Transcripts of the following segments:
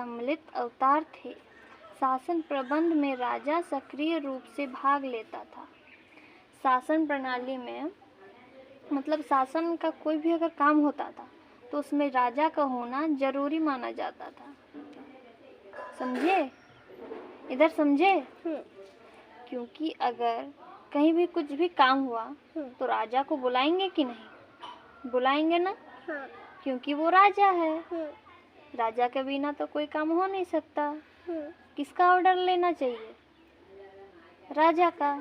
सम्मिलित अवतार थे। शासन प्रबंध में राजा सक्रिय रूप से भाग लेता था। शासन प्रणाली में मतलब शासन का कोई भी अगर काम होता था तो उसमें राजा का होना जरूरी माना जाता था। समझे? इधर समझे? क्योंकि अगर कहीं भी कुछ भी काम हुआ तो राजा को बुलाएंगे कि नहीं? बुलाएंगे ना? क्योंकि वो राजा है। राजा के बिना तो कोई काम हो नहीं सकता। किसका ऑर्डर लेना चाहिए? राजा का।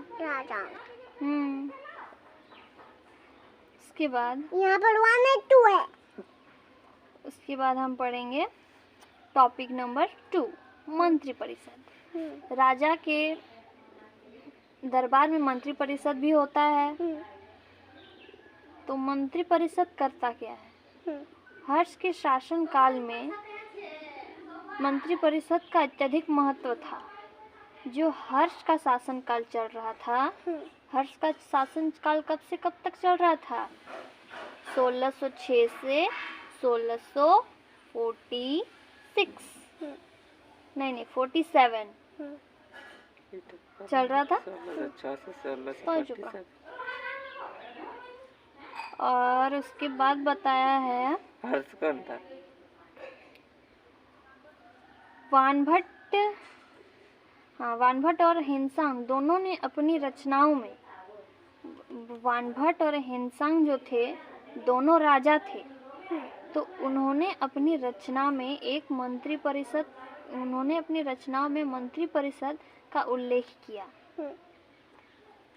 उसके बाद यहाँ पर 1 और 2 है। उसके बाद हम पढ़ेंगे टॉपिक नंबर 2, मंत्री परिषद। राजा के दरबार में मंत्री परिषद भी होता है। तो मंत्री परिषद करता क्या है? हर्ष के शासन काल में मंत्री परिषद का अत्यधिक महत्व था। जो हर्ष का शासन काल चल रहा था, हर्ष का शासन काल कब से कब तक चल रहा था? 1606 से 1646 नहीं 47 चल रहा था। हो चुका। और उसके बाद बताया है हर्ष कौन था? वानभट्ट और हिंसांग दोनों ने अपनी रचनाओं में, वानभट्ट और हिंसांग जो थे दोनों राजा थे, तो उन्होंने अपनी रचनाओं में मंत्री परिषद का उल्लेख किया।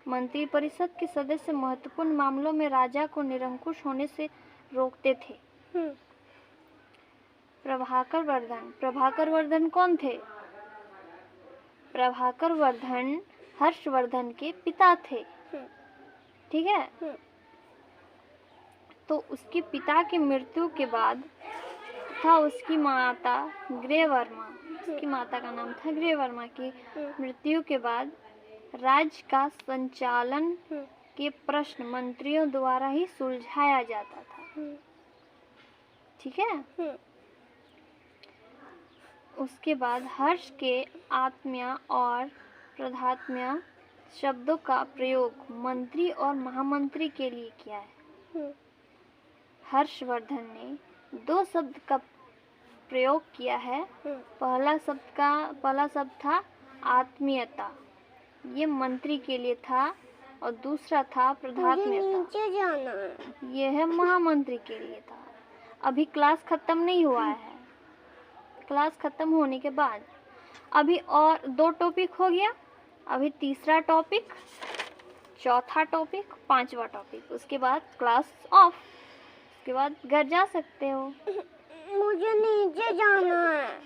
मंत्री परिषद के सदस्य महत्वपूर्ण मामलों में राजा को निरंकुश होने से रोकते थे। प्रभाकर वर्धन कौन थे? प्रभाकर वर्धन हर्षवर्धन के पिता थे। ठीक है। तो उसके पिता की मृत्यु के बाद था उसकी माता ग्रेवर्मा, उसकी माता का नाम था ग्रेवर्मा की मृत्यु के बाद राज्य का संचालन के प्रश्न मंत्रियों द्वारा ही सुलझाया जाता था। ठीक है। उसके बाद हर्ष के आत्म्य और प्रधात्म्य शब्दों का प्रयोग मंत्री और महामंत्री के लिए किया है। हर्षवर्धन ने 2 शब्द का प्रयोग किया है। पहला शब्द था आत्मीयता, ये मंत्री के लिए था, और दूसरा था प्रधात्म्यता, ये है महामंत्री के लिए था। अभी क्लास खत्म नहीं हुआ है। क्लास खत्म होने के बाद अभी और 2 टॉपिक हो गया। अभी तीसरा टॉपिक, चौथा टॉपिक, 5वां टॉपिक, उसके बाद क्लास ऑफ। उसके बाद घर जा सकते हो। मुझे नीचे जाना है।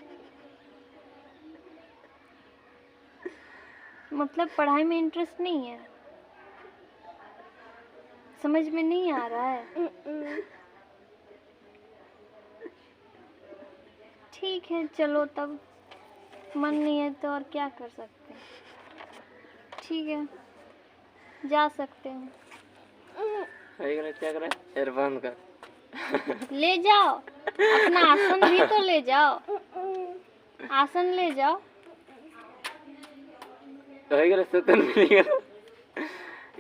मतलब पढ़ाई में इंटरेस्ट नहीं है? समझ में नहीं आ रहा है? ठीक है, चलो तब मन नहीं है तो और क्या कर सकते हैं। ठीक है, जा सकते हैं। क्या करें? इरफान का ले जाओ, अपना आसन भी तो ले जाओ, आसन ले जाओ।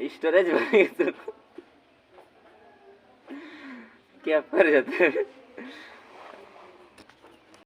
स्टोरेज भरेगा क्या पर जाता है।